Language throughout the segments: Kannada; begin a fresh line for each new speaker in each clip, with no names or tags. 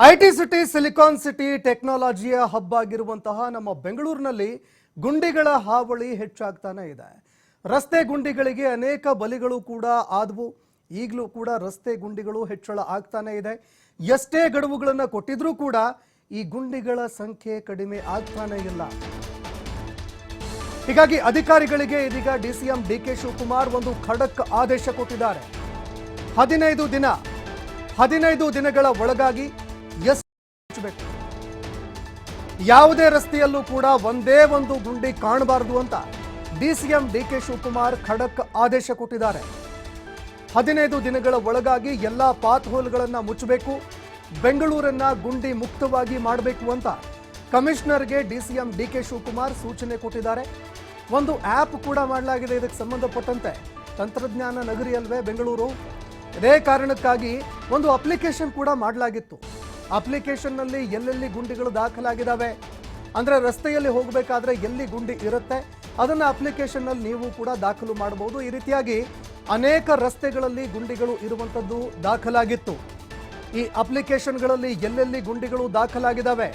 ಐಟಿ ಸಿಟಿ ಸಿಲಿಕಾನ್ ಸಿಟಿ ಟೆಕ್ನಾಲಜಿಯ ಹಬ್ ಆಗಿರುವಂತಹ ನಮ್ಮ ಬೆಂಗಳೂರಿನಲ್ಲಿ ಗುಂಡಿಗಳ ಹಾವಳಿ ಹೆಚ್ಚಾಗ್ತಾನೆ ಇದೆ. ರಸ್ತೆ ಗುಂಡಿಗಳಿಗೆ ಅನೇಕ ಬಲಿಗಳು ಕೂಡ ಆದವು. ಈಗಲೂ ಕೂಡ ರಸ್ತೆ ಗುಂಡಿಗಳು ಹೆಚ್ಚಳ ಆಗ್ತಾನೆ ಇದೆ. ಎಷ್ಟೇ ಗಡುವುಗಳನ್ನು ಕೊಟ್ಟಿದ್ರೂ ಕೂಡ ಈ ಗುಂಡಿಗಳ ಸಂಖ್ಯೆ ಕಡಿಮೆ ಆಗ್ತಾನೆ ಇಲ್ಲ. ಹೀಗಾಗಿ ಅಧಿಕಾರಿಗಳಿಗೆ ಇದೀಗ ಡಿಸಿಎಂ ಡಿಕೆ ಶಿವಕುಮಾರ್ ಒಂದು ಖಡಕ್ ಆದೇಶ ಕೊಟ್ಟಿದ್ದಾರೆ. 15 ದಿನಗಳ ಒಳಗಾಗಿ ಯಾವುದೇ ರಸ್ತೆಯಲ್ಲೂ ಕೂಡ ಒಂದೇ ಒಂದು ಗುಂಡಿ ಕಾಣಬಾರದು ಅಂತ ಡಿಸಿಎಂ ಡಿಕೆ ಶಿವಕುಮಾರ್ ಖಡಕ್ ಆದೇಶ ಕೊಟ್ಟಿದ್ದಾರೆ. 15 ದಿನಗಳ ಒಳಗಾಗಿ ಎಲ್ಲಾ ಪಾತ್ ಹೋಲ್ಗಳನ್ನ ಮುಚ್ಚಬೇಕು, ಬೆಂಗಳೂರನ್ನ ಗುಂಡಿ ಮುಕ್ತವಾಗಿ ಮಾಡಬೇಕು ಅಂತ ಕಮಿಷನರ್ಗೆ ಡಿಸಿಎಂ ಡಿಕೆ ಶಿವಕುಮಾರ್ ಸೂಚನೆ ಕೊಟ್ಟಿದ್ದಾರೆ. ಒಂದು ಆಪ್ ಕೂಡ ಮಾಡಲಾಗಿದೆ ಇದಕ್ಕೆ ಸಂಬಂಧಪಟ್ಟಂತೆ. ತಂತ್ರಜ್ಞಾನ ನಗರಿ ಅಲ್ವೇ ಬೆಂಗಳೂರು, ಇದೇ ಕಾರಣಕ್ಕಾಗಿ ಒಂದು ಅಪ್ಲಿಕೇಶನ್ ಕೂಡ ಮಾಡಲಾಗಿತ್ತು. ಅಪ್ಲಿಕೇಶನ್ನಲ್ಲಿ ಎಲ್ಲೆಲ್ಲಿ ಗುಂಡಿಗಳು ದಾಖಲಾಗಿದ್ದಾವೆ ಅಂದರೆ ರಸ್ತೆಯಲ್ಲಿ ಹೋಗಬೇಕಾದ್ರೆ ಎಲ್ಲಿ ಗುಂಡಿ ಇರುತ್ತೆ ಅದನ್ನು ಅಪ್ಲಿಕೇಶನ್ನಲ್ಲಿ ನೀವು ಕೂಡ ದಾಖಲು ಮಾಡಬಹುದು. ಈ ರೀತಿಯಾಗಿ ಅನೇಕ ರಸ್ತೆಗಳಲ್ಲಿ ಗುಂಡಿಗಳು ಇರುವಂಥದ್ದು ದಾಖಲಾಗಿತ್ತು. ಈ ಅಪ್ಲಿಕೇಶನ್ಗಳಲ್ಲಿ ಎಲ್ಲೆಲ್ಲಿ ಗುಂಡಿಗಳು ದಾಖಲಾಗಿದ್ದಾವೆ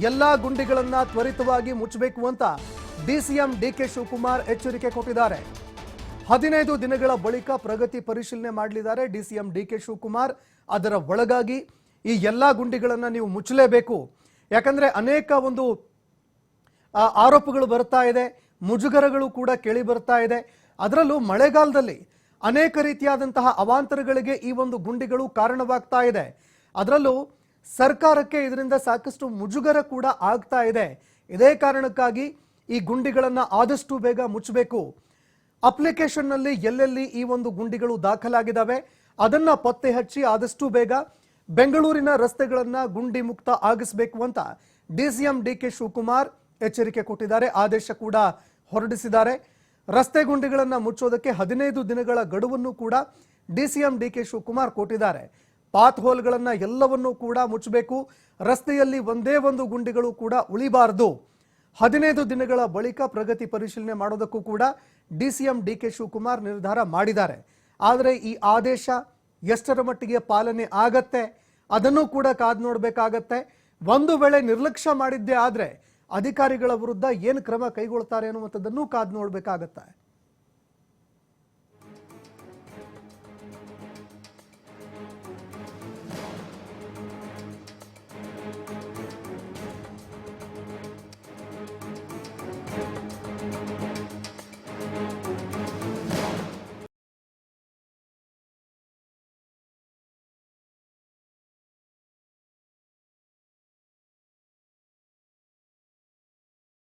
ಎಲ್ಲ ಗುಂಡಿಗಳನ್ನು ತ್ವರಿತವಾಗಿ ಮುಚ್ಚಬೇಕು ಅಂತ ಡಿಸಿಎಂ ಡಿಕೆ ಶಿವಕುಮಾರ್ ಎಚ್ಚರಿಕೆ ಕೊಟ್ಟಿದ್ದಾರೆ. 15 ದಿನಗಳ ಬಳಿಕ ಪ್ರಗತಿ ಪರಿಶೀಲನೆ ಮಾಡಲಿದ್ದಾರೆ ಡಿಸಿಎಂ ಡಿಕೆ ಶಿವಕುಮಾರ್. ಅದರ ಒಳಗಾಗಿ ಈ ಎಲ್ಲ ಗುಂಡಿಗಳನ್ನು ನೀವು ಮುಚ್ಚಲೇಬೇಕು. ಯಾಕಂದ್ರೆ ಅನೇಕ ಒಂದು ಆರೋಪಗಳು ಬರ್ತಾ ಇದೆ, ಮುಜುಗರಗಳು ಕೂಡ ಕೇಳಿ ಬರ್ತಾ ಇದೆ. ಅದರಲ್ಲೂ ಮಳೆಗಾಲದಲ್ಲಿ ಅನೇಕ ರೀತಿಯಾದಂತಹ ಅವಾಂತರಗಳಿಗೆ ಈ ಒಂದು ಗುಂಡಿಗಳು ಕಾರಣವಾಗ್ತಾ ಇದೆ. ಅದರಲ್ಲೂ ಸರ್ಕಾರಕ್ಕೆ ಇದರಿಂದ ಸಾಕಷ್ಟು ಮುಜುಗರ ಕೂಡ ಆಗ್ತಾ ಇದೆ. ಇದೇ ಕಾರಣಕ್ಕಾಗಿ ಈ ಗುಂಡಿಗಳನ್ನು ಆದಷ್ಟು ಬೇಗ ಮುಚ್ಚಬೇಕು. ಅಪ್ಲಿಕೇಶನ್ನಲ್ಲಿ ಎಲ್ಲೆಲ್ಲಿ ಈ ಒಂದು ಗುಂಡಿಗಳು ದಾಖಲಾಗಿದ್ದಾವೆ ಅದನ್ನ ಪತ್ತೆ ಹಚ್ಚಿ ಆದಷ್ಟು ಬೇಗ ಬೆಂಗಳೂರಿನ ರಸ್ತೆಗಳನ್ನ ಗುಂಡಿ ಮುಕ್ತ ಆಗಿಸಬೇಕು ಅಂತ ಡಿಸಿಎಂ ಡಿಕೆ ಶಿವಕುಮಾರ್ ಎಚ್ಚರಿಕೆ ಕೊಟ್ಟಿದ್ದಾರೆ. ಆದೇಶ ಕೂಡ ಹೊರಡಿಸಿದ್ದಾರೆ. ರಸ್ತೆ ಗುಂಡಿಗಳನ್ನ ಮುಚ್ಚೋದಕ್ಕೆ 15 ದಿನಗಳ ಗಡುವನ್ನು ಕೂಡ ಡಿಸಿಎಂ ಡಿಕೆ ಶಿವಕುಮಾರ್ ಕೊಟ್ಟಿದ್ದಾರೆ. ಪಾತ್ ಹೋಲ್ಗಳನ್ನ ಎಲ್ಲವನ್ನೂ ಕೂಡ ಮುಚ್ಚಬೇಕು, ರಸ್ತೆಯಲ್ಲಿ ಒಂದೇ ಒಂದು ಗುಂಡಿಗಳು ಕೂಡ ಉಳಿಬಾರದು. 15 ದಿನಗಳ ಬಳಿಕ ಪ್ರಗತಿ ಪರಿಶೀಲನೆ ಮಾಡೋದಕ್ಕೂ ಕೂಡ ಡಿಸಿಎಂ ಡಿಕೆ ಶಿವಕುಮಾರ್ ನಿರ್ಧಾರ ಮಾಡಿದ್ದಾರೆ. ಆದರೆ ಈ ಆದೇಶ ಎಷ್ಟರ ಮಟ್ಟಿಗೆ ಪಾಲನೆ ಆಗತ್ತೆ ಅದನ್ನು ಕೂಡ ಕಾದು ನೋಡಬೇಕಾಗತ್ತೆ. ಒಂದು ವೇಳೆ ನಿರ್ಲಕ್ಷ್ಯ ಮಾಡಿದ್ದೇ ಆದ್ರೆ ಅಧಿಕಾರಿಗಳ ವಿರುದ್ಧ ಏನು ಕ್ರಮ ಕೈಗೊಳ್ತಾರೆ ಅನ್ನುವಂಥದ್ದನ್ನು ಕಾದು ನೋಡಬೇಕಾಗತ್ತೆ.